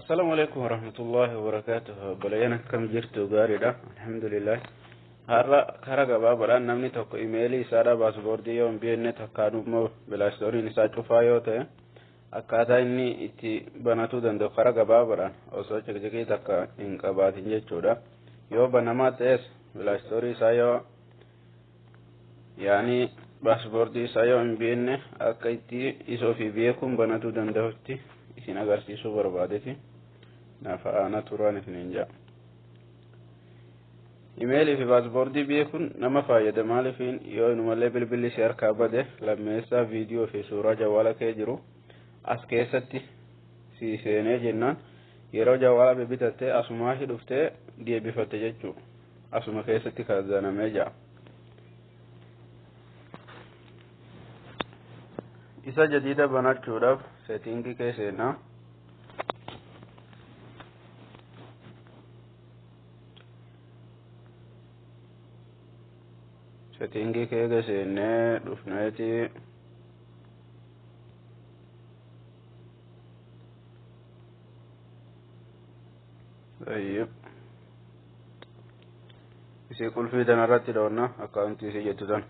السلام عليكم ورحمة الله وبركاته. بلينا كم جرتوا قاردا الحمد لله. هلا خرج باب الآن نمني توك إيميلي سارة باسبوردي يوم بينة تكانو مو بلا ستوري نساجو فايوته أكادا إني إتي بناتو دندو خرج باب الآن أوسوتش كذي تكا إنك باتينجي تشودا يو بنامات إس بلا ستوري سايو يعني باسبوردي سايو إن بينة أكايتي إسو في بيكم بناتو دندوتي إسين أغرسيسو بربادتي نافعانا تراني في نينجا إيميلي في باسبوردي بيكون نما فايدة مالي فين يو إنو مالي بالبلي شير كابده لما يسا فيديو في صورة جوالا كيجرو أسكيستي سي سيني جنان يرو جوالا ببتتي أسماشي دفتي دي بفتججو أسما كيستي كازانا ميجا إسا جديدة بنات شورف سيتينكي كيسينا settingi kee seenne dhufneeti tayyib isii qulfii tanarratti dhoonna akkaawuntii isii jettu tan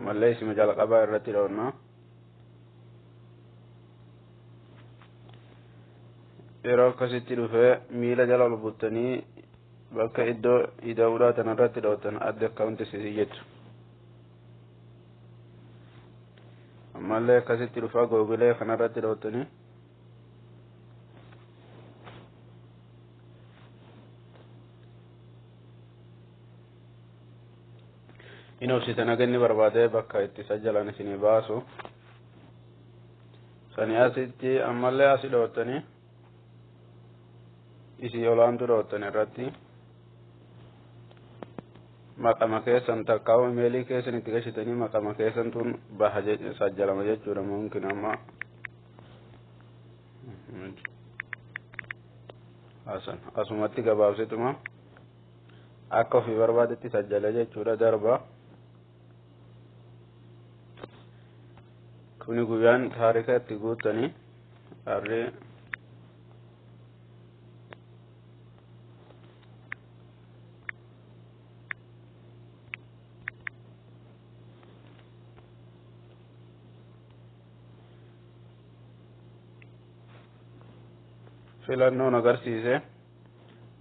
mallee isima jalqabaa irratti dhoonna yeroo akkasitti dhufee miila jala ol buttanii bakka iddoo ida'uudhaa tanarratti dhootan adda akkaawuntii isii jettu ammallee akkasitti dhufaa googilee kanarratti dhootanii in obsitan aganni barbaadee bakka itti sajjalan isinii baasu sanii asitti ammallee asi dhootanii isii olaantu dhootan irratti maqama keessan takkaa'u imeelii keessan itti gashitanii maqama keessan tun baha sajjalama jechuudha mumkin amma hasan asumatti gabaabsituma akka ofii barbaadetti sajjala jechuudha darba kuni guyyaan taarika itti guutanii harri filannoon agarsiise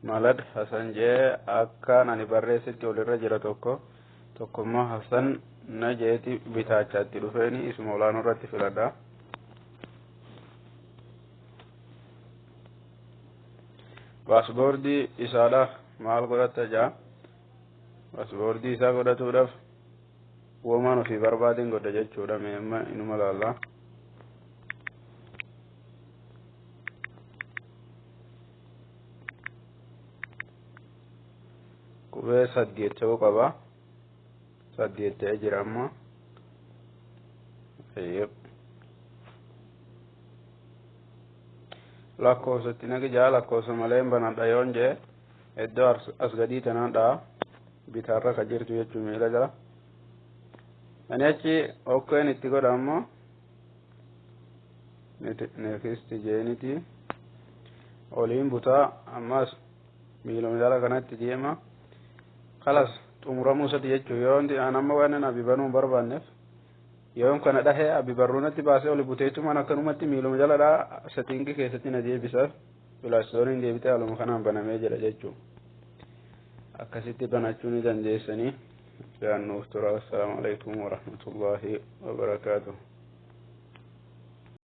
malad hasan jee akkaan ani barreessitti olirra jira tokkommoo hasan na jeeti bitaachaatti dhufeeni isuma olaanoo irratti filadha paaspoortii isaadha maal godhatta jaa paaspoortii isaa godhatuudhaaf womaan ofii barbaadin godha jechuudha meemma inuma laallaa qubee 8 ta'uu qaba 8 ta'ee jira amma lakkoofsatti nagi jaa lakkoofsa malee banadha yoon jee iddoo as gadii tanaadha bitaarra ka jirtu jechuu miila jala ani achi okkeen itti godha ammoo neekisti jeeniti oliin butaa ammas miiluma jala kanatti deema خلاص تمرمو ستيجو يوم دي أنا ما وانا أبي بنو بربانف يوم كان ده هي أبي برونة تباسه ولا بتيجو ما نكنو متى ميلو مجالا دا ستينك كيستين أديه بسر بلا سورين دي بتاع لو مكان بنا ميجر جيجو أكاسيتي بناتشوني دنديسني لأنه السلام عليكم ورحمة الله وبركاته.